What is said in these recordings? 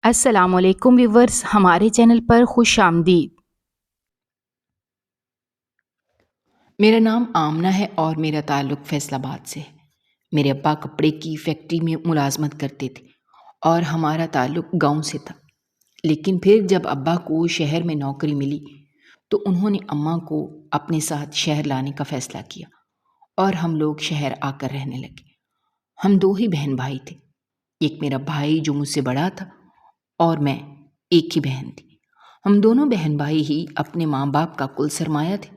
السلام علیکم ویورز، ہمارے چینل پر خوش آمدید۔ میرا نام آمنہ ہے اور میرا تعلق فیصل آباد سے ہے۔ میرے ابا کپڑے کی فیکٹری میں ملازمت کرتے تھے اور ہمارا تعلق گاؤں سے تھا۔ لیکن پھر جب ابا کو شہر میں نوکری ملی تو انہوں نے اماں کو اپنے ساتھ شہر لانے کا فیصلہ کیا اور ہم لوگ شہر آ کر رہنے لگے۔ ہم 2 ہی بہن بھائی تھے، ایک میرا بھائی جو مجھ سے بڑا تھا اور میں ایک ہی بہن تھی۔ ہم دونوں بہن بھائی ہی اپنے ماں باپ کا کل سرمایہ تھے،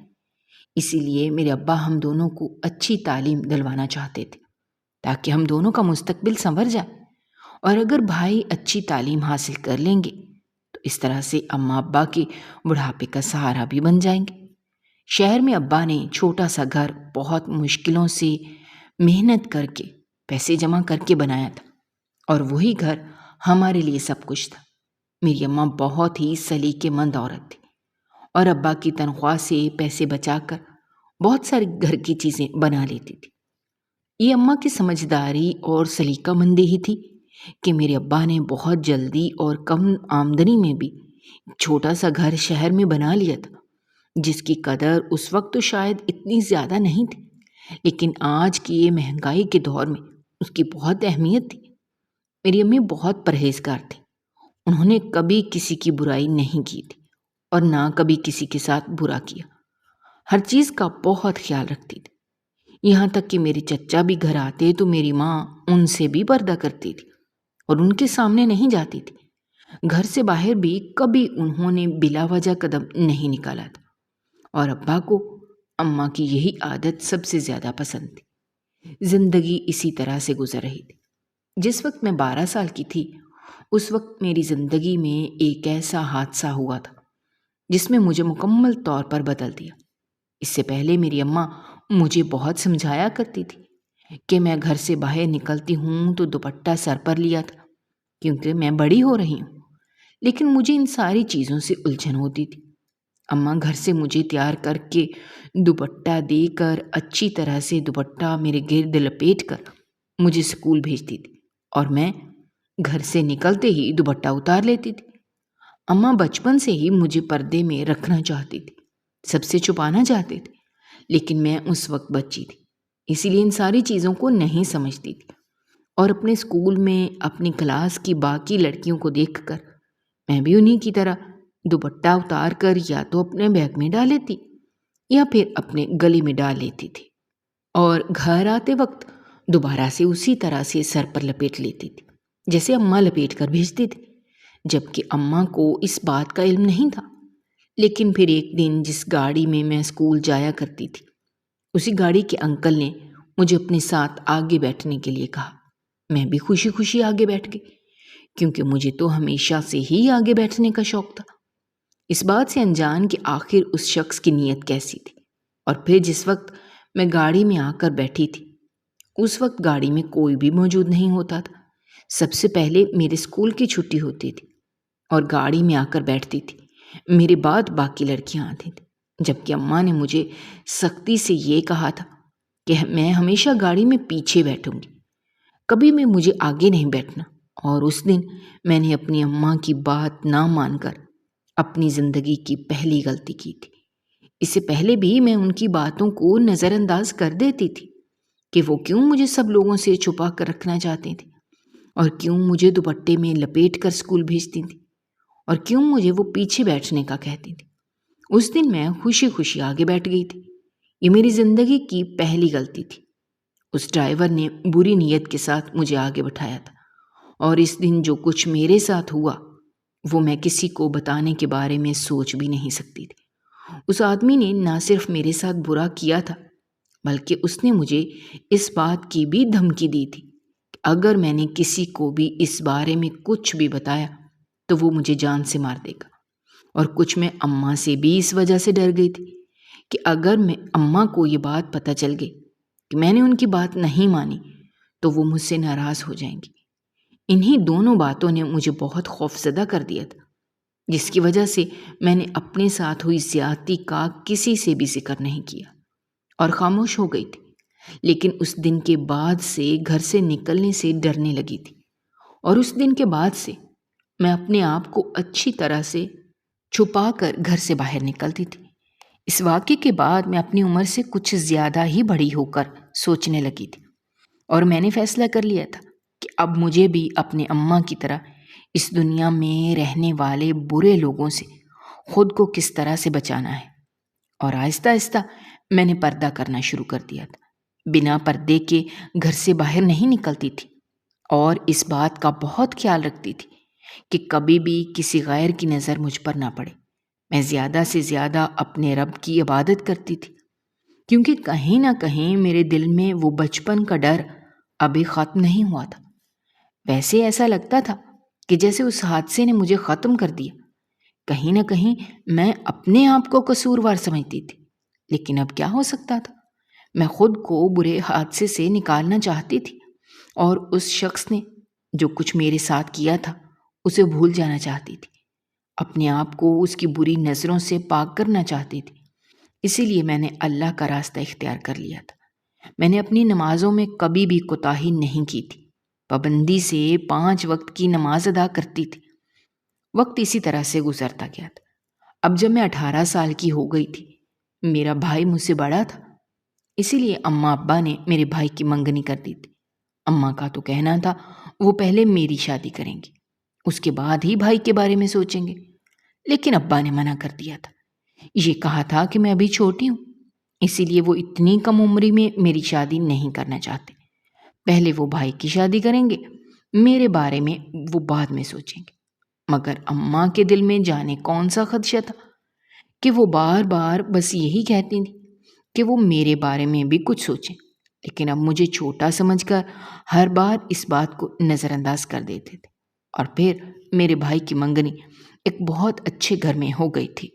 اسی لیے میرے ابا ہم دونوں کو اچھی تعلیم دلوانا چاہتے تھے تاکہ ہم دونوں کا مستقبل سنور جائے، اور اگر بھائی اچھی تعلیم حاصل کر لیں گے تو اس طرح سے اماں ابا کے بڑھاپے کا سہارا بھی بن جائیں گے۔ شہر میں ابا نے چھوٹا سا گھر بہت مشکلوں سے محنت کر کے پیسے جمع کر کے بنایا تھا، اور وہی گھر ہمارے لیے سب کچھ تھا۔ میری اماں بہت ہی سلیقے مند عورت تھی اور ابا کی تنخواہ سے پیسے بچا کر بہت ساری گھر کی چیزیں بنا لیتی تھی۔ یہ اماں کی سمجھداری اور سلیقہ مندی ہی تھی کہ میرے ابا نے بہت جلدی اور کم آمدنی میں بھی چھوٹا سا گھر شہر میں بنا لیا تھا، جس کی قدر اس وقت تو شاید اتنی زیادہ نہیں تھی، لیکن آج کی یہ مہنگائی کے دور میں اس کی بہت اہمیت تھی۔ میری امی بہت پرہیزگار تھی، انہوں نے کبھی کسی کی برائی نہیں کی تھی اور نہ کبھی کسی کے ساتھ برا کیا، ہر چیز کا بہت خیال رکھتی تھی۔ یہاں تک کہ میرے چچا بھی گھر آتے تو میری ماں ان سے بھی پردہ کرتی تھی اور ان کے سامنے نہیں جاتی تھی۔ گھر سے باہر بھی کبھی انہوں نے بلا وجہ قدم نہیں نکالا تھا، اور ابا کو اماں کی یہی عادت سب سے زیادہ پسند تھی۔ زندگی اسی طرح سے گزر رہی تھی۔ جس وقت میں 12 سال کی تھی اس وقت میری زندگی میں ایک ایسا حادثہ ہوا تھا جس میں مجھے مکمل طور پر بدل دیا۔ اس سے پہلے میری اماں مجھے بہت سمجھایا کرتی تھی کہ میں گھر سے باہر نکلتی ہوں تو دوپٹہ سر پر لیا تھا کیونکہ میں بڑی ہو رہی ہوں، لیکن مجھے ان ساری چیزوں سے الجھن ہوتی تھی۔ اماں گھر سے مجھے تیار کر کے دوپٹہ دے کر اچھی طرح سے دوپٹہ میرے گرد لپیٹ کر مجھے اسکول بھیجتی تھی، اور میں گھر سے نکلتے ہی دوپٹہ اتار لیتی تھی۔ اماں بچپن سے ہی مجھے پردے میں رکھنا چاہتی تھی، سب سے چھپانا چاہتے تھے، لیکن میں اس وقت بچی تھی، اسی لیے ان ساری چیزوں کو نہیں سمجھتی تھی، اور اپنے اسکول میں اپنی کلاس کی باقی لڑکیوں کو دیکھ کر میں بھی انہی کی طرح دوپٹہ اتار کر یا تو اپنے بیگ میں ڈال لیتی یا پھر اپنے گلے میں ڈال لیتی تھی، اور گھر آتے وقت دوبارہ سے اسی طرح سے سر پر لپیٹ لیتی تھی جیسے اماں لپیٹ کر بھیجتی تھی، جبکہ اماں کو اس بات کا علم نہیں تھا۔ لیکن پھر ایک دن جس گاڑی میں میں اسکول جایا کرتی تھی اسی گاڑی کے انکل نے مجھے اپنے ساتھ آگے بیٹھنے کے لیے کہا۔ میں بھی خوشی خوشی آگے بیٹھ گئی کیونکہ مجھے تو ہمیشہ سے ہی آگے بیٹھنے کا شوق تھا، اس بات سے انجان کہ آخر اس شخص کی نیت کیسی تھی۔ اور پھر جس وقت میں گاڑی میں آ کر بیٹھی تھی اس وقت گاڑی میں کوئی بھی موجود نہیں ہوتا تھا۔ سب سے پہلے میرے اسکول کی چھٹی ہوتی تھی اور گاڑی میں آ کر بیٹھتی تھی، میرے بعد باقی لڑکیاں آتی تھیں، جبکہ اماں نے مجھے سختی سے یہ کہا تھا کہ میں ہمیشہ گاڑی میں پیچھے بیٹھوں گی، کبھی بھی مجھے آگے نہیں بیٹھنا۔ اور اس دن میں نے اپنی اماں کی بات نہ مان کر اپنی زندگی کی پہلی غلطی کی تھی۔ اس سے پہلے بھی میں ان کی باتوں کو نظر انداز کر دیتی تھی کہ وہ کیوں مجھے سب لوگوں سے چھپا کر رکھنا چاہتے تھے، اور کیوں مجھے دوپٹے میں لپیٹ کر اسکول بھیجتی تھی، اور کیوں مجھے وہ پیچھے بیٹھنے کا کہتی تھی۔ اس دن میں خوشی خوشی آگے بیٹھ گئی تھی۔ یہ میری زندگی کی پہلی غلطی تھی۔ اس ڈرائیور نے بری نیت کے ساتھ مجھے آگے بٹھایا تھا، اور اس دن جو کچھ میرے ساتھ ہوا وہ میں کسی کو بتانے کے بارے میں سوچ بھی نہیں سکتی تھی۔ اس آدمی نے نہ صرف میرے ساتھ برا کیا تھا بلکہ اس نے مجھے اس بات کی بھی دھمکی دی تھی کہ اگر میں نے کسی کو بھی اس بارے میں کچھ بھی بتایا تو وہ مجھے جان سے مار دے گا۔ اور کچھ میں اماں سے بھی اس وجہ سے ڈر گئی تھی کہ اگر میں اماں کو یہ بات پتہ چل گئی کہ میں نے ان کی بات نہیں مانی تو وہ مجھ سے ناراض ہو جائیں گی۔ انہی دونوں باتوں نے مجھے بہت خوفزدہ کر دیا تھا، جس کی وجہ سے میں نے اپنے ساتھ ہوئی زیادتی کا کسی سے بھی ذکر نہیں کیا اور خاموش ہو گئی تھی۔ لیکن اس دن کے بعد سے گھر سے نکلنے سے ڈرنے لگی تھی، اور اس دن کے بعد سے میں اپنے آپ کو اچھی طرح سے چھپا کر گھر سے باہر نکلتی تھی۔ اس واقعے کے بعد میں اپنی عمر سے کچھ زیادہ ہی بڑی ہو کر سوچنے لگی تھی، اور میں نے فیصلہ کر لیا تھا کہ اب مجھے بھی اپنے اماں کی طرح اس دنیا میں رہنے والے برے لوگوں سے خود کو کس طرح سے بچانا ہے۔ اور آہستہ آہستہ میں نے پردہ کرنا شروع کر دیا تھا۔ بنا پردے کے گھر سے باہر نہیں نکلتی تھی، اور اس بات کا بہت خیال رکھتی تھی کہ کبھی بھی کسی غیر کی نظر مجھ پر نہ پڑے۔ میں زیادہ سے زیادہ اپنے رب کی عبادت کرتی تھی، کیونکہ کہیں نہ کہیں میرے دل میں وہ بچپن کا ڈر ابھی ختم نہیں ہوا تھا۔ ویسے ایسا لگتا تھا کہ جیسے اس حادثے نے مجھے ختم کر دیا۔ کہیں نہ کہیں میں اپنے آپ کو قصوروار سمجھتی تھی، لیکن اب کیا ہو سکتا تھا؟ میں خود کو برے حادثے سے نکالنا چاہتی تھی، اور اس شخص نے جو کچھ میرے ساتھ کیا تھا اسے بھول جانا چاہتی تھی۔ اپنے آپ کو اس کی بری نظروں سے پاک کرنا چاہتی تھی۔ اسی لیے میں نے اللہ کا راستہ اختیار کر لیا تھا۔ میں نے اپنی نمازوں میں کبھی بھی کوتاہی نہیں کی تھی، پابندی سے 5 وقت کی نماز ادا کرتی تھی۔ وقت اسی طرح سے گزرتا گیا تھا۔ اب جب میں 18 سال کی ہو گئی تھی، میرا بھائی مجھ سے بڑا تھا، اسی لیے اماں ابا نے میرے بھائی کی منگنی کر دی تھی۔ اماں کا تو کہنا تھا وہ پہلے میری شادی کریں گی، اس کے بعد ہی بھائی کے بارے میں سوچیں گے، لیکن ابا نے منع کر دیا تھا۔ یہ کہا تھا کہ میں ابھی چھوٹی ہوں، اسی لیے وہ اتنی کم عمری میں میری شادی نہیں کرنا چاہتے۔ پہلے وہ بھائی کی شادی کریں گے، میرے بارے میں وہ بعد میں سوچیں گے۔ مگر اماں کے دل میں جانے کون سا خدشہ تھا کہ وہ بار بار بس یہی کہتی تھی کہ وہ میرے بارے میں بھی کچھ سوچیں، لیکن اب مجھے چھوٹا سمجھ کر ہر بار اس بات کو نظر انداز کر دیتے تھے۔ اور پھر میرے بھائی کی منگنی ایک بہت اچھے گھر میں ہو گئی تھی،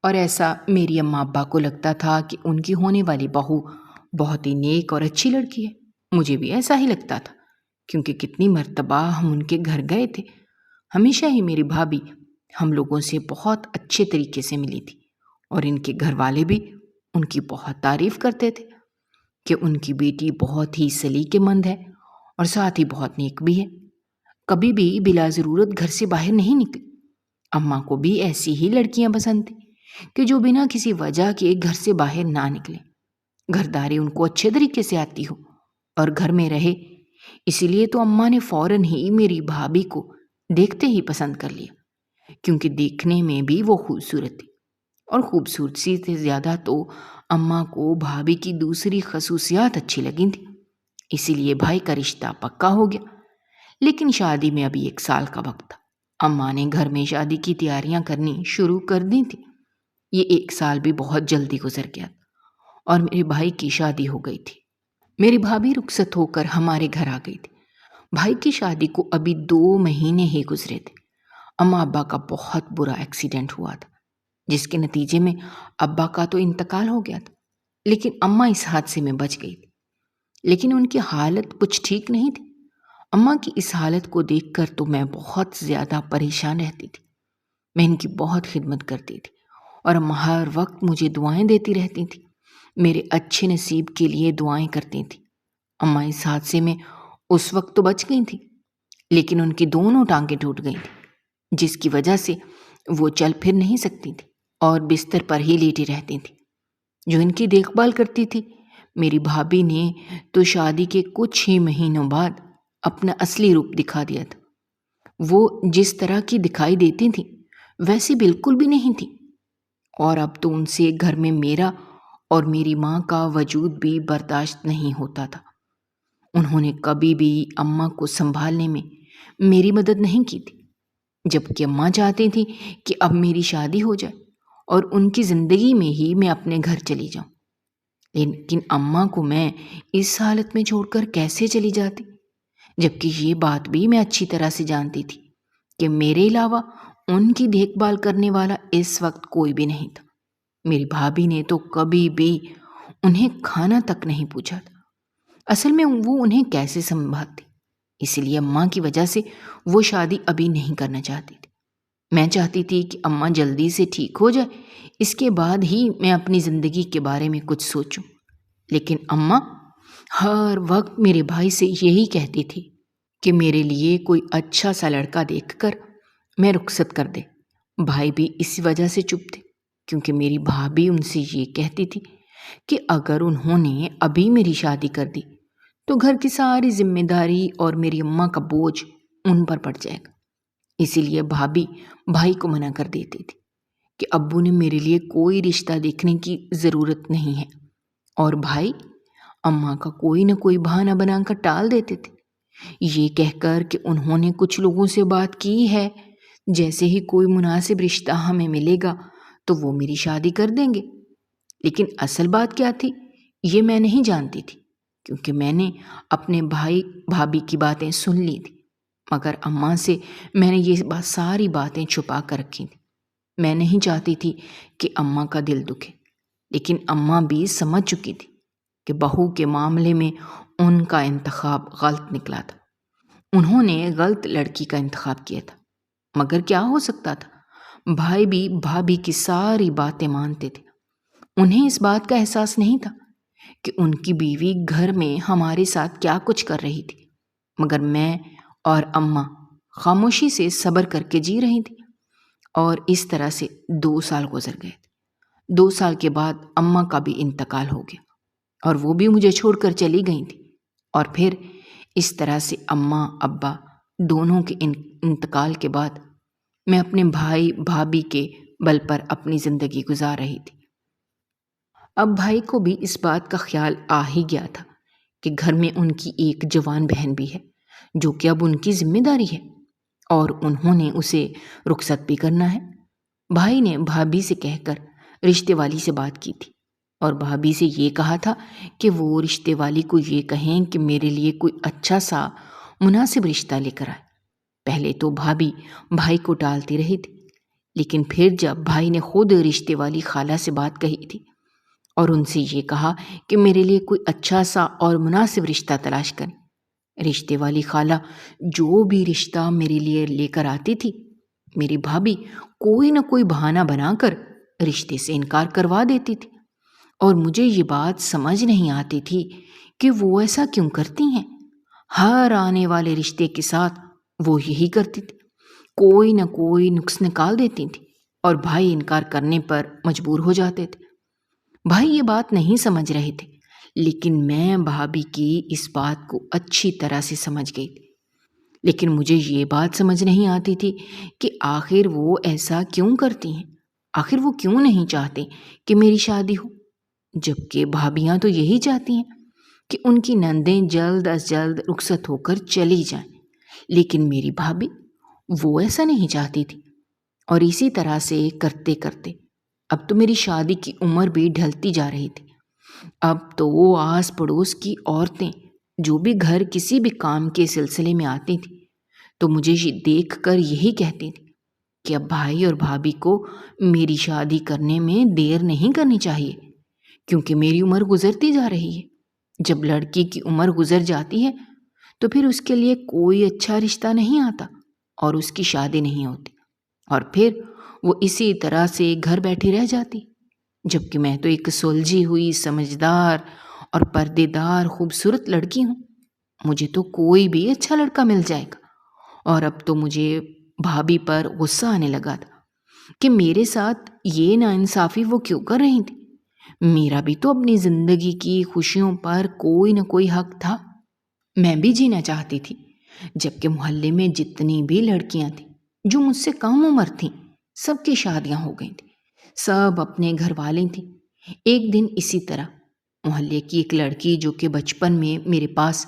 اور ایسا میری اماں ابا کو لگتا تھا کہ ان کی ہونے والی بہو بہت ہی نیک اور اچھی لڑکی ہے۔ مجھے بھی ایسا ہی لگتا تھا، کیونکہ کتنی مرتبہ ہم ان کے گھر گئے تھے۔ ہمیشہ ہی میری بھابھی ہم لوگوں سے بہت اچھے طریقے سے ملی تھی، اور ان کے گھر والے بھی ان کی بہت تعریف کرتے تھے کہ ان کی بیٹی بہت ہی سلیقے مند ہے اور ساتھ ہی بہت نیک بھی ہے، کبھی بھی بلا ضرورت گھر سے باہر نہیں نکلی۔ اماں کو بھی ایسی ہی لڑکیاں پسند تھیں کہ جو بنا کسی وجہ کے گھر سے باہر نہ نکلیں، گھرداری ان کو اچھے طریقے سے آتی ہو اور گھر میں رہے۔ اسی لیے تو اماں نے فوراً ہی میری بھابھی کو دیکھتے ہی پسند کر لیا، کیونکہ دیکھنے میں بھی وہ خوبصورت تھی، اور خوبصورتی سے زیادہ تو اماں کو بھابھی کی دوسری خصوصیات اچھی لگی تھیں۔ اسی لیے بھائی کا رشتہ پکا ہو گیا، لیکن شادی میں ابھی 1 سال کا وقت تھا۔ اماں نے گھر میں شادی کی تیاریاں کرنی شروع کر دی تھی۔ یہ 1 سال بھی بہت جلدی گزر گیا، اور میرے بھائی کی شادی ہو گئی تھی۔ میری بھابھی رخصت ہو کر ہمارے گھر آ گئی تھی۔ بھائی کی شادی کو ابھی 2 مہینے ہی گزرے تھے۔ اماں ابا کا بہت برا ایکسیڈنٹ ہوا تھا، جس کے نتیجے میں ابا کا تو انتقال ہو گیا تھا، لیکن اماں اس حادثے میں بچ گئی تھی۔ لیکن ان کی حالت کچھ ٹھیک نہیں تھی۔ اماں کی اس حالت کو دیکھ کر تو میں بہت زیادہ پریشان رہتی تھی۔ میں ان کی بہت خدمت کرتی تھی، اور اماں ہر وقت مجھے دعائیں دیتی رہتی تھیں، میرے اچھے نصیب کے لیے دعائیں کرتی تھیں۔ اماں اس حادثے میں اس وقت تو بچ گئی تھیں، لیکن ان کی دونوں ٹانگیں ٹوٹ گئی تھیں، جس کی وجہ سے وہ چل پھر نہیں سکتی تھی اور بستر پر ہی لیٹی رہتی تھی۔ جو ان کی دیکھ بھال کرتی تھی، میری بھابھی نے تو شادی کے کچھ ہی مہینوں بعد اپنا اصلی روپ دکھا دیا تھا۔ وہ جس طرح کی دکھائی دیتی تھیں ویسی بالکل بھی نہیں تھی، اور اب تو ان سے گھر میں میرا اور میری ماں کا وجود بھی برداشت نہیں ہوتا تھا۔ انہوں نے کبھی بھی اماں کو سنبھالنے میں میری مدد نہیں کی تھی، جبکہ اماں چاہتی تھی کہ اب میری شادی ہو جائے اور ان کی زندگی میں ہی میں اپنے گھر چلی جاؤں۔ لیکن اماں کو میں اس حالت میں چھوڑ کر کیسے چلی جاتی، جبکہ یہ بات بھی میں اچھی طرح سے جانتی تھی کہ میرے علاوہ ان کی دیکھ بھال کرنے والا اس وقت کوئی بھی نہیں تھا۔ میری بھابھی نے تو کبھی بھی انہیں کھانا تک نہیں پوچھا تھا۔ اصل میں وہ انہیں کیسے سنبھالتی، اسی لیے اماں کی وجہ سے وہ شادی ابھی نہیں کرنا چاہتی تھی۔ میں چاہتی تھی کہ اماں جلدی سے ٹھیک ہو جائے، اس کے بعد ہی میں اپنی زندگی کے بارے میں کچھ سوچوں، لیکن اماں ہر وقت میرے بھائی سے یہی کہتی تھی کہ میرے لیے کوئی اچھا سا لڑکا دیکھ کر میں رخصت کر دے۔ بھائی بھی اسی وجہ سے چپ تھے کیونکہ میری بھابھی ان سے یہ کہتی تھی کہ اگر انہوں نے ابھی میری شادی کر دی تو گھر کی ساری ذمہ داری اور میری اماں کا بوجھ ان پر پڑ جائے گا۔ اسی لیے بھابھی بھائی کو منع کر دیتی تھی کہ ابو نے میرے لیے کوئی رشتہ دیکھنے کی ضرورت نہیں ہے، اور بھائی اماں کا کوئی نہ کوئی بہانہ بنا کر ٹال دیتے تھے، یہ کہہ کر کہ انہوں نے کچھ لوگوں سے بات کی ہے، جیسے ہی کوئی مناسب رشتہ ہمیں ملے گا تو وہ میری شادی کر دیں گے۔ لیکن اصل بات کیا تھی یہ میں نہیں جانتی تھی، کیونکہ میں نے اپنے بھائی بھابھی کی باتیں سن لی تھی، مگر اماں سے میں نے یہ ساری باتیں چھپا کر رکھی تھی۔ میں نہیں چاہتی تھی کہ اماں کا دل دکھے، لیکن اماں بھی سمجھ چکی تھی کہ بہو کے معاملے میں ان کا انتخاب غلط نکلا تھا۔ انہوں نے غلط لڑکی کا انتخاب کیا تھا، مگر کیا ہو سکتا تھا؟ بھائی بھی بھابھی کی ساری باتیں مانتے تھے۔ انہیں اس بات کا احساس نہیں تھا کہ ان کی بیوی گھر میں ہمارے ساتھ کیا کچھ کر رہی تھی، مگر میں اور اماں خاموشی سے صبر کر کے جی رہی تھی، اور اس طرح سے 2 سال گزر گئے تھے۔ 2 سال کے بعد اماں کا بھی انتقال ہو گیا اور وہ بھی مجھے چھوڑ کر چلی گئی تھی، اور پھر اس طرح سے اماں ابا دونوں کے انتقال کے بعد میں اپنے بھائی بھابھی کے بل پر اپنی زندگی گزار رہی تھی۔ اب بھائی کو بھی اس بات کا خیال آ ہی گیا تھا کہ گھر میں ان کی ایک جوان بہن بھی ہے جو کہ اب ان کی ذمہ داری ہے، اور انہوں نے اسے رخصت بھی کرنا ہے۔ بھائی نے بھابھی سے کہہ کر رشتے والی سے بات کی تھی، اور بھابھی سے یہ کہا تھا کہ وہ رشتے والی کو یہ کہیں کہ میرے لیے کوئی اچھا سا مناسب رشتہ لے کر آئے۔ پہلے تو بھابھی بھائی کو ٹالتی رہی تھی، لیکن پھر جب بھائی نے خود رشتے والی خالہ سے بات کہی تھی اور ان سے یہ کہا کہ میرے لیے کوئی اچھا سا اور مناسب رشتہ تلاش کریں، رشتے والی خالہ جو بھی رشتہ میرے لیے لے کر آتی تھی، میری بھابھی کوئی نہ کوئی بہانہ بنا کر رشتے سے انکار کروا دیتی تھی، اور مجھے یہ بات سمجھ نہیں آتی تھی کہ وہ ایسا کیوں کرتی ہیں۔ ہر آنے والے رشتے کے ساتھ وہ یہی کرتی تھی، کوئی نہ کوئی نقص نکال دیتی تھی، اور بھائی انکار کرنے پر مجبور ہو جاتے تھے۔ بھائی یہ بات نہیں سمجھ رہے تھے، لیکن میں بھابھی کی اس بات کو اچھی طرح سے سمجھ گئی تھی۔ لیکن مجھے یہ بات سمجھ نہیں آتی تھی کہ آخر وہ ایسا کیوں کرتی ہیں، آخر وہ کیوں نہیں چاہتے کہ میری شادی ہو، جبکہ بھابیاں تو یہی چاہتی ہیں کہ ان کی نندیں جلد از جلد رخصت ہو کر چلی جائیں، لیکن میری بھابھی وہ ایسا نہیں چاہتی تھی۔ اور اسی طرح سے کرتے کرتے اب تو میری شادی کی عمر بھی ڈھلتی جا رہی تھی۔ اب تو وہ آس پڑوس کی عورتیں جو بھی گھر کسی بھی کام کے سلسلے میں آتی تھیں تو مجھے یہ دیکھ کر یہی کہتی تھی کہ اب بھائی اور بھابھی کو میری شادی کرنے میں دیر نہیں کرنی چاہیے، کیونکہ میری عمر گزرتی جا رہی ہے۔ جب لڑکی کی عمر گزر جاتی ہے تو پھر اس کے لیے کوئی اچھا رشتہ نہیں آتا اور اس کی شادی نہیں ہوتی، اور پھر وہ اسی طرح سے گھر بیٹھی رہ جاتی، جبکہ میں تو ایک سلجھی ہوئی سمجھدار اور پردے دار خوبصورت لڑکی ہوں، مجھے تو کوئی بھی اچھا لڑکا مل جائے گا۔ اور اب تو مجھے بھابھی پر غصہ آنے لگا تھا کہ میرے ساتھ یہ ناانصافی وہ کیوں کر رہی تھی۔ میرا بھی تو اپنی زندگی کی خوشیوں پر کوئی نہ کوئی حق تھا، میں بھی جینا چاہتی تھی، جبکہ محلے میں جتنی بھی لڑکیاں تھیں جو مجھ سے کم عمر تھیں سب کی شادیاں ہو گئی تھیں، سب اپنے گھر والے تھیں۔ ایک دن اسی طرح محلے کی ایک لڑکی جو کہ بچپن میں میرے پاس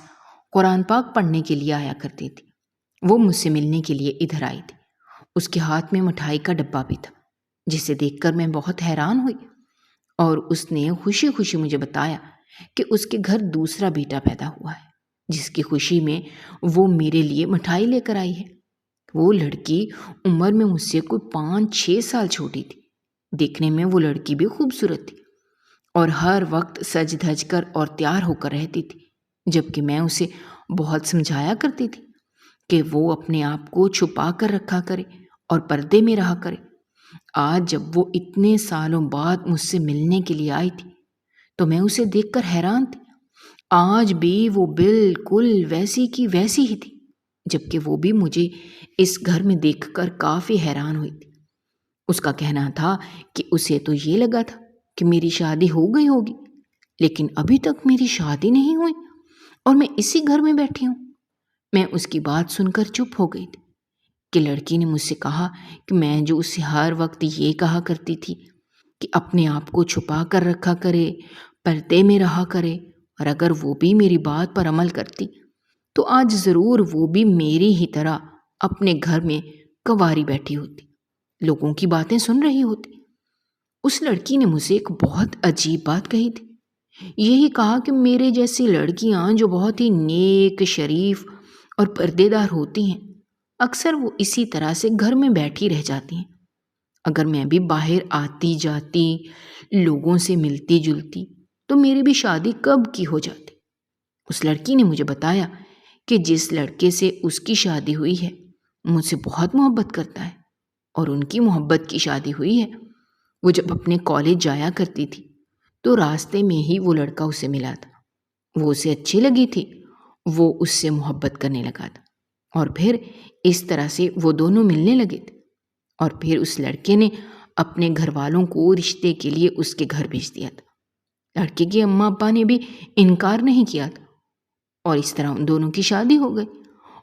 قرآن پاک پڑھنے کے لیے آیا کرتی تھی، وہ مجھ سے ملنے کے لیے ادھر آئی تھی۔ اس کے ہاتھ میں مٹھائی کا ڈبہ بھی تھا، جسے دیکھ کر میں بہت حیران ہوئی، اور اس نے خوشی خوشی مجھے بتایا کہ اس کے گھر دوسرا بیٹا پیدا ہوا ہے، جس کی خوشی میں وہ میرے لیے مٹھائی لے کر آئی ہے۔ وہ لڑکی عمر میں مجھ سے کوئی 5-6 سال چھوٹی تھی، دیکھنے میں وہ لڑکی بھی خوبصورت تھی، اور ہر وقت سج دھج کر اور تیار ہو کر رہتی تھی، جبکہ میں اسے بہت سمجھایا کرتی تھی کہ وہ اپنے آپ کو چھپا کر رکھا کرے اور پردے میں رہا کرے۔ آج جب وہ اتنے سالوں بعد مجھ سے ملنے کے لیے آئی تھی تو میں اسے دیکھ کر حیران تھی۔ آج بھی وہ بالکل ویسی کی ویسی ہی تھی، جبکہ وہ بھی مجھے اس گھر میں دیکھ کر کافی حیران ہوئی تھی۔ اس کا کہنا تھا کہ اسے تو یہ لگا تھا کہ میری شادی ہو گئی ہوگی، لیکن ابھی تک میری شادی نہیں ہوئی اور میں اسی گھر میں بیٹھی ہوں۔ میں اس کی بات سن کر چپ ہو گئی تھی کہ لڑکی نے مجھ سے کہا کہ میں جو اسے ہر وقت یہ کہا کرتی تھی کہ اپنے آپ کو چھپا کر رکھا کرے، پردے میں رہا کرے، اور اگر وہ بھی میری بات پر عمل کرتی تو آج ضرور وہ بھی میری ہی طرح اپنے گھر میں کنواری بیٹھی ہوتی، لوگوں کی باتیں سن رہی ہوتی۔ اس لڑکی نے مجھ سے ایک بہت عجیب بات کہی تھی۔ یہی کہا کہ میرے جیسی لڑکیاں جو بہت ہی نیک، شریف اور پردے دار ہوتی ہیں، اکثر وہ اسی طرح سے گھر میں بیٹھی رہ جاتی ہیں۔ اگر میں بھی باہر آتی جاتی، لوگوں سے ملتی جلتی، تو میری بھی شادی کب کی ہو جاتی۔ اس لڑکی نے مجھے بتایا کہ جس لڑکے سے اس کی شادی ہوئی ہے مجھ سے بہت محبت کرتا ہے، اور ان کی محبت کی شادی ہوئی ہے۔ وہ جب اپنے کالج جایا کرتی تھی تو راستے میں ہی وہ لڑکا اسے ملا تھا، وہ اسے اچھی لگی تھی، وہ اس سے محبت کرنے لگا تھا، اور پھر اس طرح سے وہ دونوں ملنے لگے تھے، اور پھر اس لڑکے نے اپنے گھر والوں کو رشتے کے لیے اس کے گھر بھیج دیا تھا۔ لڑکے کے اماں ابا نے بھی انکار نہیں کیا تھا، اور اس طرح ان دونوں کی شادی ہو گئی،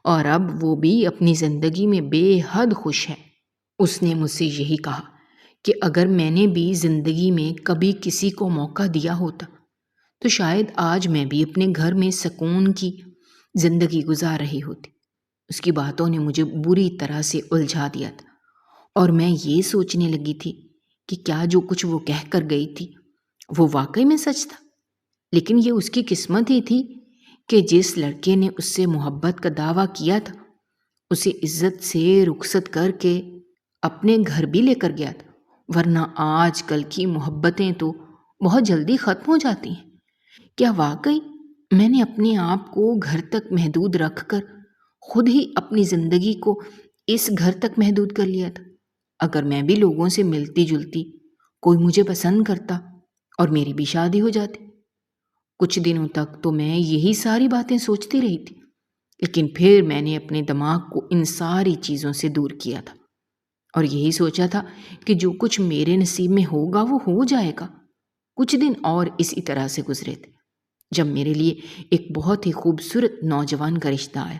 اور اب وہ بھی اپنی زندگی میں بے حد خوش ہے۔ اس نے مجھ سے یہی کہا کہ اگر میں نے بھی زندگی میں کبھی کسی کو موقع دیا ہوتا تو شاید آج میں بھی اپنے گھر میں سکون کی زندگی گزار رہی ہوتی۔ اس کی باتوں نے مجھے بری طرح سے الجھا دیا تھا، اور میں یہ سوچنے لگی تھی کہ کیا جو کچھ وہ کہہ کر گئی تھی وہ واقعی میں سچ تھا۔ لیکن یہ اس کی قسمت ہی تھی کہ جس لڑکے نے اس سے محبت کا دعویٰ کیا تھا اسے عزت سے رخصت کر کے اپنے گھر بھی لے کر گیا تھا، ورنہ آج کل کی محبتیں تو بہت جلدی ختم ہو جاتی ہیں۔ کیا واقعی میں نے اپنے آپ کو گھر تک محدود رکھ کر خود ہی اپنی زندگی کو اس گھر تک محدود کر لیا تھا؟ اگر میں بھی لوگوں سے ملتی جلتی، کوئی مجھے پسند کرتا اور میری بھی شادی ہو جاتی۔ کچھ دنوں تک تو میں یہی ساری باتیں سوچتی رہی تھی، لیکن پھر میں نے اپنے دماغ کو ان ساری چیزوں سے دور کیا تھا، اور یہی سوچا تھا کہ جو کچھ میرے نصیب میں ہوگا وہ ہو جائے گا۔ کچھ دن اور اسی طرح سے گزرے تھے جب میرے لیے ایک بہت ہی خوبصورت نوجوان کا رشتہ آیا۔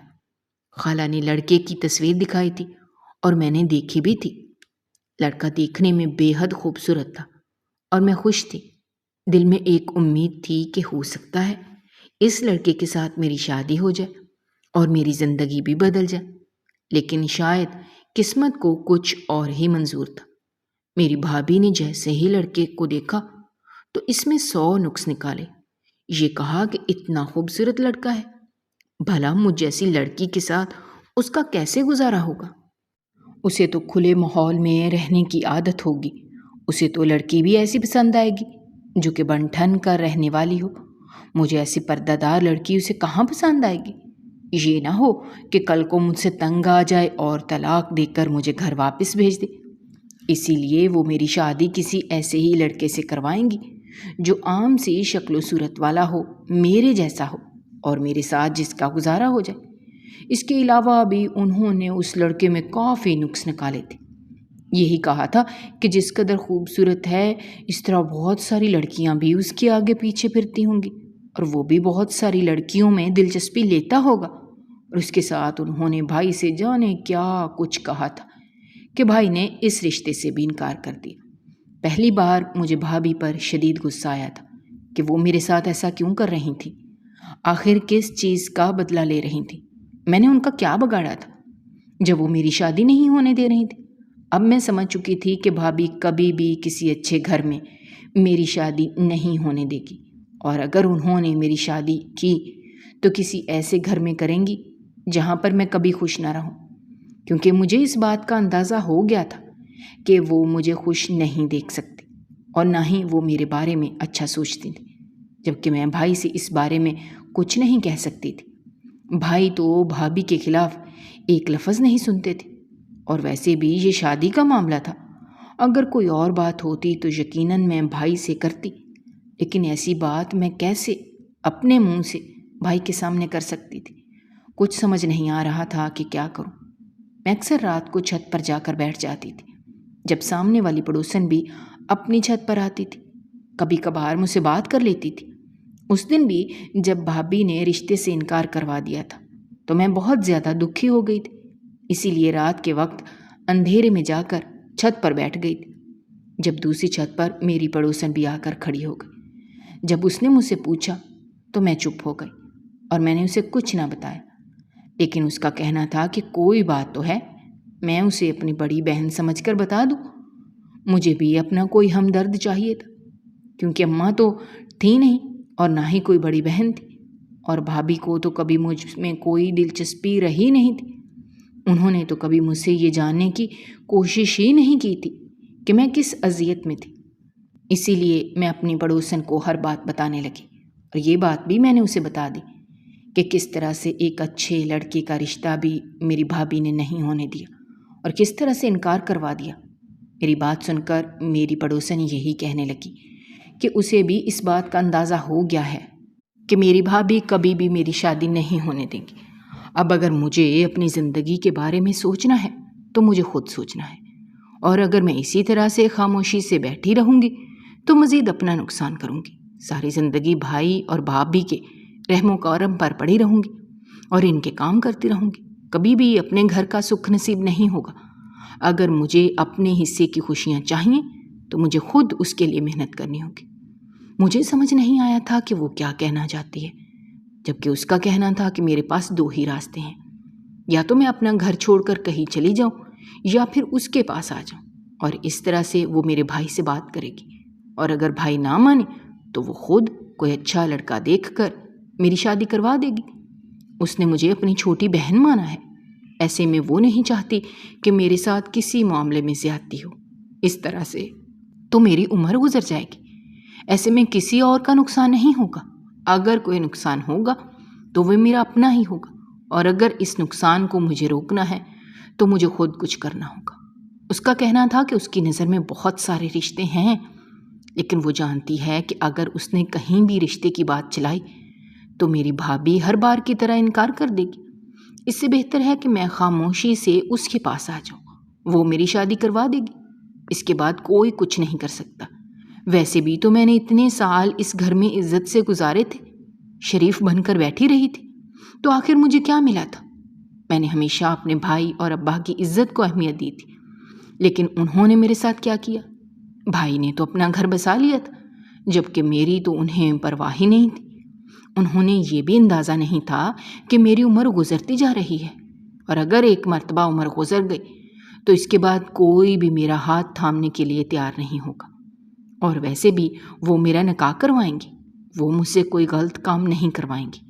خالہ نے لڑکے کی تصویر دکھائی تھی اور میں نے دیکھی بھی تھی۔ لڑکا دیکھنے میں بے حد خوبصورت تھا اور میں خوش تھی۔ دل میں ایک امید تھی کہ ہو سکتا ہے اس لڑکے کے ساتھ میری شادی ہو جائے اور میری زندگی بھی بدل جائے، لیکن شاید قسمت کو کچھ اور ہی منظور تھا۔ میری بھابھی نے جیسے ہی لڑکے کو دیکھا تو اس میں 100 نقص نکالے۔ یہ کہا کہ اتنا خوبصورت لڑکا ہے، بھلا مجھ جیسی لڑکی کے ساتھ اس کا کیسے گزارا ہوگا؟ اسے تو کھلے ماحول میں رہنے کی عادت ہوگی، اسے تو لڑکی بھی ایسی پسند آئے گی جو کہ بن ٹھن کر رہنے والی ہو۔ مجھے ایسی پردہ دار لڑکی اسے کہاں پسند آئے گی؟ یہ نہ ہو کہ کل کو مجھ سے تنگ آ جائے اور طلاق دے کر مجھے گھر واپس بھیج دے۔ اسی لیے وہ میری شادی کسی ایسے ہی لڑکے سے کروائیں گی جو عام سی شکل و صورت والا ہو، میرے جیسا ہو، اور میرے ساتھ جس کا گزارا ہو جائے۔ اس کے علاوہ بھی انہوں نے اس لڑکے میں کافی نقص نکالے تھے۔ یہی کہا تھا کہ جس قدر خوبصورت ہے اس طرح بہت ساری لڑکیاں بھی اس کے آگے پیچھے پھرتی ہوں گی، اور وہ بھی بہت ساری لڑکیوں میں دلچسپی لیتا ہوگا۔ اور اس کے ساتھ انہوں نے بھائی سے جانے کیا کچھ کہا تھا کہ بھائی نے اس رشتے سے بھی انکار کر دیا۔ پہلی بار مجھے بھابھی پر شدید غصہ آیا تھا کہ وہ میرے ساتھ ایسا کیوں کر رہی تھی، آخر کس چیز کا بدلہ لے رہی تھی۔ میں نے ان کا کیا بگاڑا تھا جب وہ میری شادی نہیں ہونے دے رہی تھی؟ اب میں سمجھ چکی تھی کہ بھابھی کبھی بھی کسی اچھے گھر میں میری شادی نہیں ہونے دے گی، اور اگر انہوں نے میری شادی کی تو کسی ایسے گھر میں کریں گی جہاں پر میں کبھی خوش نہ رہوں، کیونکہ مجھے اس بات کا اندازہ ہو گیا تھا کہ وہ مجھے خوش نہیں دیکھ سکتی، اور نہ ہی وہ میرے بارے میں اچھا سوچتی تھی، جبکہ میں بھائی سے اس بارے میں کچھ نہیں کہہ سکتی تھی۔ بھائی تو بھابھی کے خلاف ایک لفظ نہیں سنتے تھے، اور ویسے بھی یہ شادی کا معاملہ تھا۔ اگر کوئی اور بات ہوتی تو یقیناً میں بھائی سے کرتی، لیکن ایسی بات میں کیسے اپنے منہ سے بھائی کے سامنے کر سکتی تھی؟ کچھ سمجھ نہیں آ رہا تھا کہ کیا کروں۔ میں اکثر رات کو چھت پر جا کر بیٹھ جاتی تھی، جب سامنے والی پڑوسن بھی اپنی چھت پر آتی تھی۔ کبھی کبھار مجھ سے بات کر لیتی تھی۔ اس دن بھی جب بھابھی نے رشتے سے انکار کروا دیا تھا تو میں بہت زیادہ دکھی ہو گئی تھی، اسی لیے رات کے وقت اندھیرے میں جا کر چھت پر بیٹھ گئی تھی۔ جب دوسری چھت پر میری پڑوسن بھی آ کر کھڑی ہو گئی۔ جب اس نے مجھ سے پوچھا تو میں چپ ہو گئی اور میں نے اسے کچھ نہ بتایا، لیکن اس کا کہنا تھا کہ کوئی بات تو ہے، میں اسے اپنی بڑی بہن سمجھ کر بتا دوں۔ مجھے بھی اپنا کوئی ہمدرد چاہیے تھا، کیونکہ اماں تو تھی نہیں اور نہ ہی کوئی بڑی بہن تھی، اور بھابھی کو تو کبھی مجھ میں کوئی دلچسپی رہی نہیں تھی۔ انہوں نے تو کبھی مجھ سے یہ جاننے کی کوشش ہی نہیں کی تھی کہ میں کس اذیت میں تھی۔ اسی لیے میں اپنی پڑوسن کو ہر بات بتانے لگی، اور یہ بات بھی میں نے اسے بتا دی کہ کس طرح سے ایک اچھے لڑکے کا رشتہ بھی میری بھابھی نے نہیں ہونے دیا اور کس طرح سے انکار کروا دیا۔ میری بات سن کر میری پڑوسن یہی کہنے لگی کہ اسے بھی اس بات کا اندازہ ہو گیا ہے کہ میری بھابھی کبھی بھی میری شادی نہیں ہونے دیں گی۔ اب اگر مجھے اپنی زندگی کے بارے میں سوچنا ہے تو مجھے خود سوچنا ہے، اور اگر میں اسی طرح سے خاموشی سے بیٹھی رہوں گی تو مزید اپنا نقصان کروں گی۔ ساری زندگی بھائی اور بھابھی کے رحم و کرم پر پڑی رہوں گی اور ان کے کام کرتی رہوں گی، کبھی بھی اپنے گھر کا سکھ نصیب نہیں ہوگا۔ اگر مجھے اپنے حصے کی خوشیاں چاہیے تو مجھے خود اس کے لیے محنت کرنی ہوگی۔ مجھے سمجھ نہیں آیا تھا کہ وہ کیا کہنا چاہتی ہے، جبکہ اس کا کہنا تھا کہ میرے پاس دو ہی راستے ہیں، یا تو میں اپنا گھر چھوڑ کر کہیں چلی جاؤں یا پھر اس کے پاس آ جاؤں، اور اس طرح سے وہ میرے بھائی سے بات کرے گی، اور اگر بھائی نہ مانے تو وہ خود کوئی اچھا لڑکا دیکھ کر میری شادی کروا دے گی۔ اس نے مجھے اپنی چھوٹی بہن مانا ہے، ایسے میں وہ نہیں چاہتی کہ میرے ساتھ کسی معاملے میں زیادتی ہو۔ اس طرح سے تو میری عمر گزر جائے گی، ایسے میں کسی اور کا نقصان نہیں ہوگا۔ اگر کوئی نقصان ہوگا تو وہ میرا اپنا ہی ہوگا، اور اگر اس نقصان کو مجھے روکنا ہے تو مجھے خود کچھ کرنا ہوگا۔ اس کا کہنا تھا کہ اس کی نظر میں بہت سارے رشتے ہیں، لیکن وہ جانتی ہے کہ اگر اس نے کہیں بھی رشتے کی بات چلائی تو میری بھابھی ہر بار کی طرح انکار کر دے گی۔ اس سے بہتر ہے کہ میں خاموشی سے اس کے پاس آ جاؤں، وہ میری شادی کروا دے گی، اس کے بعد کوئی کچھ نہیں کر سکتا۔ ویسے بھی تو میں نے اتنے سال اس گھر میں عزت سے گزارے تھے، شریف بن کر بیٹھی رہی تھی، تو آخر مجھے کیا ملا تھا؟ میں نے ہمیشہ اپنے بھائی اور ابا کی عزت کو اہمیت دی تھی، لیکن انہوں نے میرے ساتھ کیا کیا؟ بھائی نے تو اپنا گھر بسا لیا تھا، جبکہ میری تو انہیں پرواہ ہی نہیں تھی۔ انہوں نے یہ بھی اندازہ نہیں تھا کہ میری عمر گزرتی جا رہی ہے، اور اگر ایک مرتبہ عمر گزر گئی تو اس کے بعد کوئی بھی میرا ہاتھ تھامنے کے لیے تیار نہیں ہوگا۔ اور ویسے بھی وہ میرا نکاح کروائیں گی، وہ مجھ سے کوئی غلط کام نہیں کروائیں گی،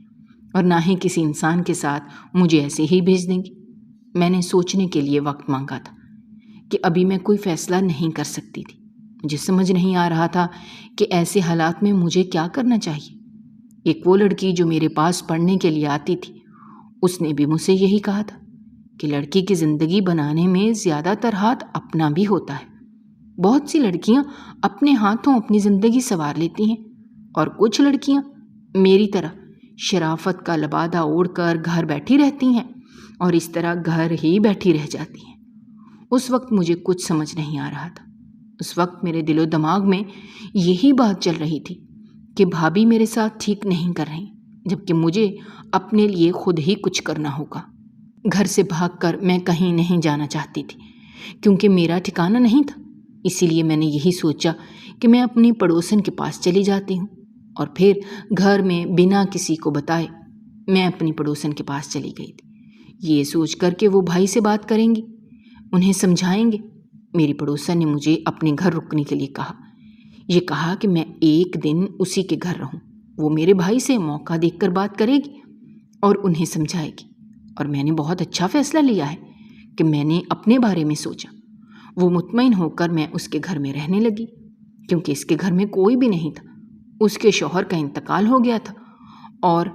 اور نہ ہی کسی انسان کے ساتھ مجھے ایسے ہی بھیج دیں گی۔ میں نے سوچنے کے لیے وقت مانگا تھا کہ ابھی میں کوئی فیصلہ نہیں کر سکتی تھی۔ مجھے سمجھ نہیں آ رہا تھا کہ ایسے حالات میں مجھے کیا کرنا چاہیے۔ ایک وہ لڑکی جو میرے پاس پڑھنے کے لیے آتی تھی، اس نے بھی مجھ سے یہی کہا تھا کہ لڑکی کی زندگی بنانے میں زیادہ تر ہاتھ اپنا بھی ہوتا ہے۔ بہت سی لڑکیاں اپنے ہاتھوں اپنی زندگی سنوار لیتی ہیں، اور کچھ لڑکیاں میری طرح شرافت کا لبادہ اوڑھ کر گھر بیٹھی رہتی ہیں، اور اس طرح گھر ہی بیٹھی رہ جاتی ہیں۔ اس وقت مجھے کچھ سمجھ نہیں آ رہا تھا۔ اس وقت میرے دل و دماغ میں یہی بات چل رہی تھی کہ بھابھی میرے ساتھ ٹھیک نہیں کر رہی، جبکہ مجھے اپنے لیے خود ہی کچھ کرنا ہوگا۔ گھر سے بھاگ کر میں کہیں نہیں جانا چاہتی تھی، کیونکہ میرا ٹھکانہ نہیں تھا۔ اسی لیے میں نے یہی سوچا کہ میں اپنی پڑوسن کے پاس چلی جاتی ہوں، اور پھر گھر میں بنا کسی کو بتائے میں اپنی پڑوسن کے پاس چلی گئی تھی، یہ سوچ کر کہ وہ بھائی سے بات کریں گی، انہیں سمجھائیں گے۔ میری پڑوسن نے مجھے اپنے گھر رکنے کے لیے کہا، یہ کہا کہ میں ایک دن اسی کے گھر رہوں، وہ میرے بھائی سے موقع دیکھ کر بات کرے گی اور انہیں سمجھائے گی۔ اور میں نے بہت اچھا فیصلہ لیا ہے کہ میں نے اپنے بارے میں سوچا۔ وہ مطمئن ہو کر میں اس کے گھر میں رہنے لگی، کیونکہ اس کے گھر میں کوئی بھی نہیں تھا۔ اس کے شوہر کا انتقال ہو گیا تھا اور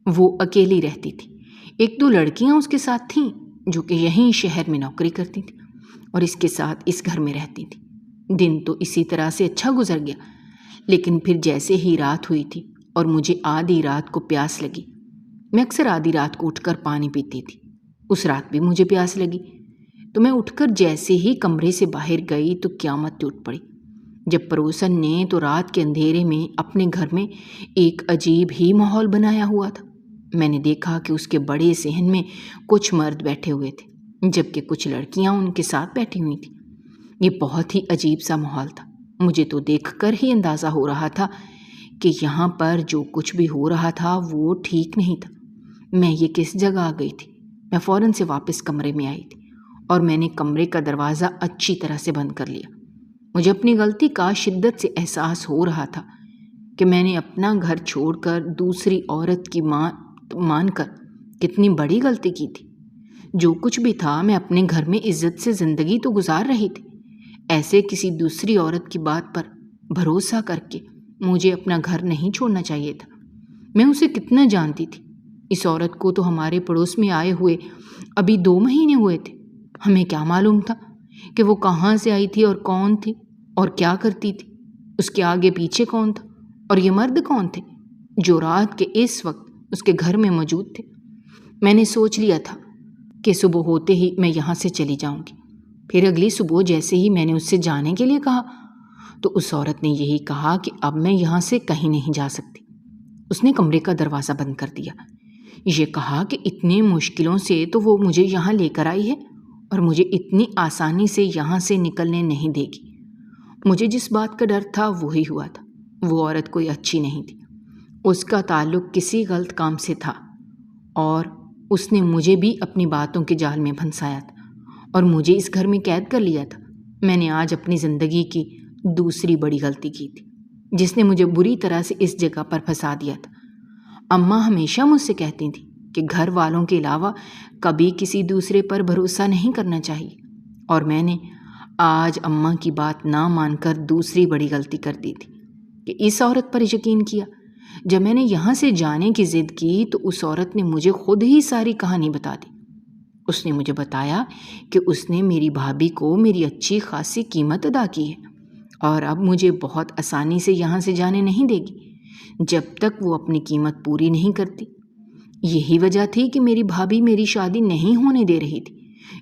وہ اکیلی رہتی تھی۔ ایک دو لڑکیاں اس کے ساتھ تھیں جو کہ یہیں شہر میں نوکری کرتی تھیں اور اس کے ساتھ اس گھر میں رہتی تھیں۔ دن تو اسی طرح سے اچھا گزر گیا، لیکن پھر جیسے ہی رات ہوئی تھی اور مجھے آدھی رات کو پیاس لگی، میں اکثر آدھی رات کو اٹھ کر پانی پیتی تھی۔ اس رات بھی مجھے پیاس لگی تو میں اٹھ کر جیسے ہی کمرے سے باہر گئی تو قیامت ٹوٹ پڑی جب پڑوسن نے تو رات کے اندھیرے میں اپنے گھر میں ایک عجیب ہی ماحول بنایا ہوا تھا۔ میں نے دیکھا کہ اس کے بڑے صحن میں کچھ مرد بیٹھے ہوئے تھے جبکہ کچھ لڑکیاں ان کے ساتھ بیٹھی ہوئی تھیں۔ یہ بہت ہی عجیب سا ماحول تھا۔ مجھے تو دیکھ کر ہی اندازہ ہو رہا تھا کہ یہاں پر جو کچھ بھی ہو رہا تھا وہ ٹھیک نہیں تھا۔ میں یہ کس جگہ آ گئی تھی؟ میں فوراً سے واپس کمرے میں آئی تھی اور میں نے کمرے کا دروازہ اچھی طرح سے بند کر لیا۔ مجھے اپنی غلطی کا شدت سے احساس ہو رہا تھا کہ میں نے اپنا گھر چھوڑ کر دوسری عورت کی مان کر کتنی بڑی غلطی کی تھی۔ جو کچھ بھی تھا میں اپنے گھر میں عزت سے زندگی تو گزار رہی تھی، ایسے کسی دوسری عورت کی بات پر بھروسہ کر کے مجھے اپنا گھر نہیں چھوڑنا چاہیے تھا۔ میں اسے کتنا جانتی تھی۔ اس عورت کو تو ہمارے پڑوس میں آئے ہوئے ابھی 2 مہینے ہوئے تھے۔ ہمیں کیا معلوم تھا کہ وہ کہاں سے آئی تھی اور کون تھی اور کیا کرتی تھی، اس کے آگے پیچھے کون تھا اور یہ مرد کون تھے جو رات کے اس وقت اس کے گھر میں موجود تھے۔ میں نے سوچ لیا تھا کہ صبح ہوتے ہی میں یہاں سے چلی جاؤں گی۔ پھر اگلی صبح جیسے ہی میں نے اس سے جانے کے لیے کہا تو اس عورت نے یہی کہا کہ اب میں یہاں سے کہیں نہیں جا سکتی۔ اس نے کمرے کا دروازہ بند کر دیا۔ یہ کہا کہ اتنے مشکلوں سے تو وہ مجھے یہاں لے کر آئی ہے اور مجھے اتنی آسانی سے یہاں سے نکلنے نہیں دے گی۔ مجھے جس بات کا ڈر تھا وہی ہوا تھا۔ وہ عورت کوئی اچھی نہیں تھی۔ اس کا تعلق کسی غلط کام سے تھا اور اس نے مجھے بھی اپنی باتوں کے جال میں پھنسایا تھا اور مجھے اس گھر میں قید کر لیا تھا۔ میں نے آج اپنی زندگی کی دوسری بڑی غلطی کی تھی جس نے مجھے بری طرح سے اس جگہ پر پھنسا دیا تھا۔ اماں ہمیشہ مجھ سے کہتی تھیں کہ گھر والوں کے علاوہ کبھی کسی دوسرے پر بھروسہ نہیں کرنا چاہیے، اور میں نے آج اماں کی بات نہ مان کر دوسری بڑی غلطی کر دی تھی کہ اس عورت پر یقین کیا۔ جب میں نے یہاں سے جانے کی ضد کی تو اس عورت نے مجھے خود ہی ساری کہانی بتا دی۔ اس نے مجھے بتایا کہ اس نے میری بھابھی کو میری اچھی خاصی قیمت ادا کی ہے اور اب مجھے بہت آسانی سے یہاں سے جانے نہیں دے گی جب تک وہ اپنی قیمت پوری نہیں کرتی۔ یہی وجہ تھی کہ میری بھابھی میری شادی نہیں ہونے دے رہی تھی۔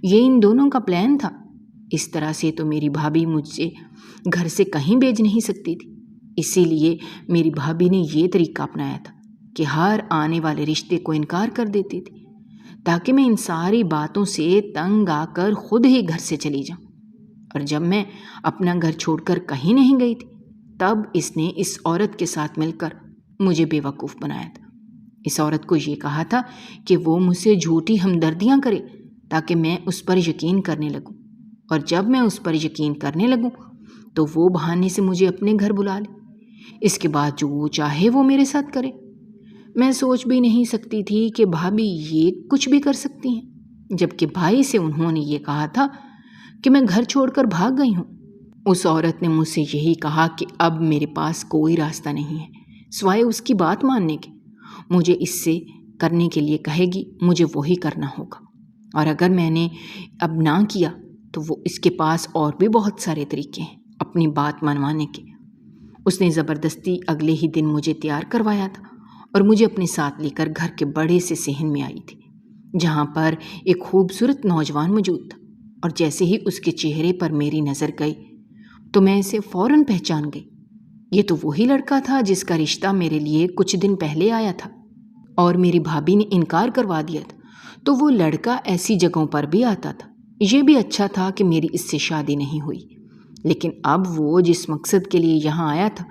یہ ان دونوں کا پلان تھا۔ اس طرح سے تو میری بھابھی مجھے گھر سے کہیں بھیج نہیں سکتی تھی۔ اسی لیے میری بھابھی نے یہ طریقہ اپنایا تھا کہ ہر آنے والے رشتے کو انکار کر دیتی تھی تاکہ میں ان ساری باتوں سے تنگ آ کر خود ہی گھر سے چلی جاؤں۔ اور جب میں اپنا گھر چھوڑ کر کہیں نہیں گئی تھی تب اس نے اس عورت کے ساتھ مل کر مجھے بے وقوف بنایا تھا۔ اس عورت کو یہ کہا تھا کہ وہ مجھ سے جھوٹی ہمدردیاں کرے تاکہ میں اس پر یقین کرنے لگوں، اور جب میں اس پر یقین کرنے لگوں تو وہ بہانے سے مجھے اپنے گھر بلا لے۔ اس کے بعد جو وہ چاہے وہ میرے ساتھ کرے۔ میں سوچ بھی نہیں سکتی تھی کہ بھابھی یہ کچھ بھی کر سکتی ہیں، جبکہ بھائی سے انہوں نے یہ کہا تھا کہ میں گھر چھوڑ کر بھاگ گئی ہوں۔ اس عورت نے مجھ سے یہی کہا کہ اب میرے پاس کوئی راستہ نہیں ہے سوائے اس کی بات ماننے کے۔ مجھے اس سے کرنے کے لیے کہے گی، مجھے وہی کرنا ہوگا، اور اگر میں نے اب نہ کیا تو وہ اس کے پاس اور بھی بہت سارے طریقے ہیں اپنی بات منوانے کے۔ اس نے زبردستی اگلے ہی دن مجھے تیار کروایا تھا اور مجھے اپنے ساتھ لے کر گھر کے بڑے سے صحن میں آئی تھی جہاں پر ایک خوبصورت نوجوان موجود تھا، اور جیسے ہی اس کے چہرے پر میری نظر گئی تو میں اسے فوراً پہچان گئی۔ یہ تو وہی لڑکا تھا جس کا رشتہ میرے لیے کچھ دن پہلے آیا تھا اور میری بھابھی نے انکار کروا دیا تھا، تو وہ لڑکا ایسی جگہوں پر بھی آتا تھا۔ یہ بھی اچھا تھا کہ میری اس سے شادی نہیں ہوئی، لیکن اب وہ جس مقصد کے لیے یہاں آیا تھا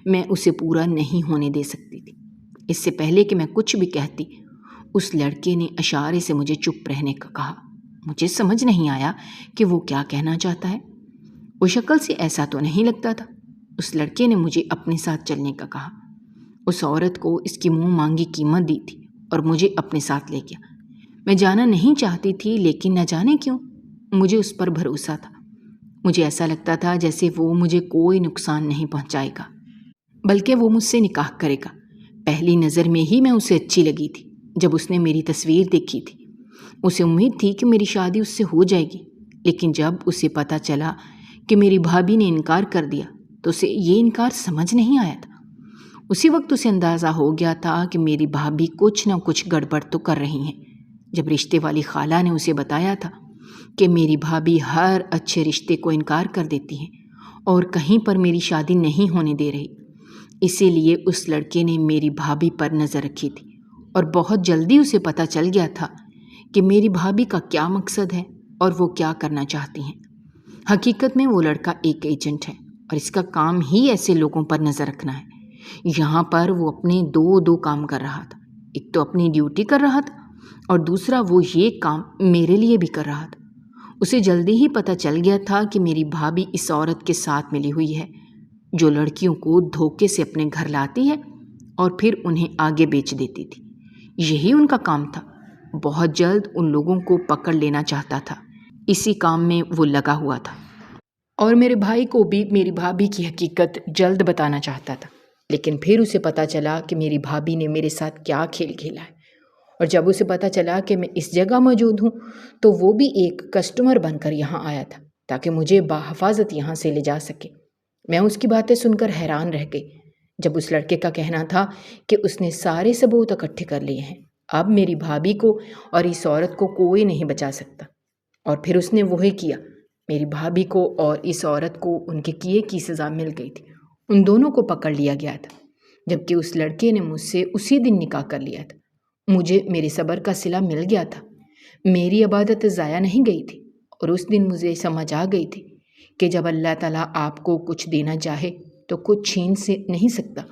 میں اسے پورا نہیں ہونے دے سکتی تھی۔ اس سے پہلے کہ میں کچھ بھی کہتی اس لڑکے نے اشارے سے مجھے چپ رہنے کا کہا۔ مجھے سمجھ نہیں آیا کہ وہ کیا کہنا چاہتا ہے۔ وہ شکل سے ایسا تو نہیں لگتا تھا۔ اس لڑکے نے مجھے اپنے ساتھ چلنے کا کہا۔ اس عورت کو اس کی منہ مانگی قیمت دی تھی اور مجھے اپنے ساتھ لے گیا۔ میں جانا نہیں چاہتی تھی لیکن نہ جانے کیوں مجھے اس پر بھروسہ تھا۔ مجھے ایسا لگتا تھا جیسے وہ مجھے کوئی نقصان نہیں پہنچائے گا بلکہ وہ مجھ سے نکاح کرے گا۔ پہلی نظر میں ہی میں اسے اچھی لگی تھی جب اس نے میری تصویر دیکھی تھی۔ اسے امید تھی کہ میری شادی اس سے ہو جائے گی، لیکن جب اسے پتہ چلا کہ میری بھابھی نے انکار کر دیا تو اسے یہ انکار سمجھ نہیں آیا تھا۔ اسی وقت اسے اندازہ ہو گیا تھا کہ میری بھابھی کچھ نہ کچھ گڑبڑ تو کر رہی ہیں۔ جب رشتے والی خالہ نے اسے بتایا تھا کہ میری بھابھی ہر اچھے رشتے کو انکار کر دیتی ہیں اور کہیں پر میری شادی نہیں ہونے دے رہی، اسی لیے اس لڑکے نے میری بھابھی پر نظر رکھی تھی اور بہت جلدی اسے پتہ چل گیا تھا کہ میری بھابھی کا کیا مقصد ہے اور وہ کیا کرنا چاہتی ہیں۔ حقیقت میں وہ لڑکا ایک ایجنٹ ہے اور اس کا کام ہی ایسے لوگوں پر نظر رکھنا ہے۔ یہاں پر وہ اپنے دو کام کر رہا تھا، ایک تو اپنی ڈیوٹی کر رہا تھا اور دوسرا وہ یہ کام میرے لیے بھی کر رہا تھا۔ اسے جلدی ہی پتہ چل گیا تھا کہ میری بھابھی اس عورت کے ساتھ ملی ہوئی ہے جو لڑکیوں کو دھوکے سے اپنے گھر لاتی ہے اور پھر انہیں آگے بیچ دیتی تھی۔ یہی ان کا کام تھا۔ بہت جلد ان لوگوں کو پکڑ لینا چاہتا تھا، اسی کام میں وہ لگا ہوا تھا اور میرے بھائی کو بھی میری بھابھی کی حقیقت جلد بتانا چاہتا تھا۔ لیکن پھر اسے پتہ چلا کہ میری بھابھی نے میرے ساتھ کیا کھیل کھیلا ہے، اور جب اسے پتہ چلا کہ میں اس جگہ موجود ہوں تو وہ بھی ایک کسٹمر بن کر یہاں آیا تھا تاکہ مجھے بحفاظت یہاں سے لے جا سکے۔ میں اس کی باتیں سن کر حیران رہ گئی جب اس لڑکے کا کہنا تھا کہ اس نے سارے ثبوت اکٹھے کر لیے ہیں، اب میری بھابھی کو اور اس عورت کو کوئی نہیں بچا سکتا۔ اور پھر اس نے وہی کیا، میری بھابھی کو اور اس عورت کو ان کے کیے کی سزا مل گئی تھی، ان دونوں کو پکڑ لیا گیا تھا، جبکہ اس لڑکے نے مجھ سے اسی دن نکاح کر لیا تھا۔ مجھے میرے صبر کا صلہ مل گیا تھا، میری عبادت ضائع نہیں گئی تھی، اور اس دن مجھے سمجھ آ گئی تھی کہ جب اللہ تعالیٰ آپ کو کچھ دینا چاہے تو کچھ چھین سے نہیں سکتا،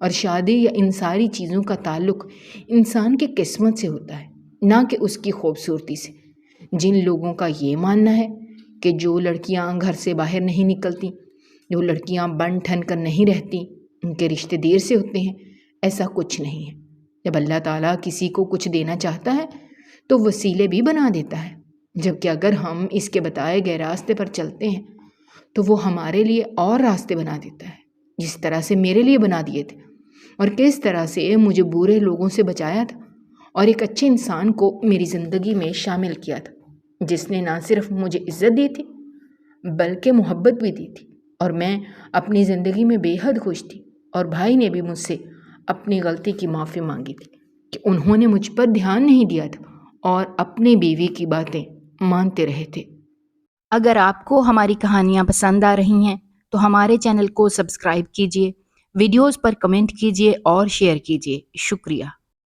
اور شادی یا ان ساری چیزوں کا تعلق انسان کی قسمت سے ہوتا ہے، نہ کہ اس کی خوبصورتی سے۔ جن لوگوں کا یہ ماننا ہے کہ جو لڑکیاں گھر سے باہر نہیں نکلتی، جو لڑکیاں بن ٹھن کر نہیں رہتی، ان کے رشتے دیر سے ہوتے ہیں، ایسا کچھ نہیں ہے۔ جب اللہ تعالیٰ کسی کو کچھ دینا چاہتا ہے تو وسیلے بھی بنا دیتا ہے، جبکہ اگر ہم اس کے بتائے گئے راستے پر چلتے ہیں تو وہ ہمارے لیے اور راستے بنا دیتا ہے، جس طرح سے میرے لیے بنا دیے تھے، اور کس طرح سے مجھے برے لوگوں سے بچایا تھا اور ایک اچھے انسان کو میری زندگی میں شامل کیا تھا، جس نے نہ صرف مجھے عزت دی تھی بلکہ محبت بھی دی تھی، اور میں اپنی زندگی میں بے حد خوش تھی۔ اور بھائی نے بھی مجھ سے اپنی غلطی کی معافی مانگی تھی کہ انہوں نے مجھ پر دھیان نہیں دیا تھا اور اپنی بیوی کی باتیں مانتے رہے تھے۔ اگر آپ کو ہماری کہانیاں پسند آ رہی ہیں تو ہمارے چینل کو سبسکرائب کیجیے، ویڈیوز پر کمنٹ کیجیے اور شیئر کیجیے۔ شکریہ۔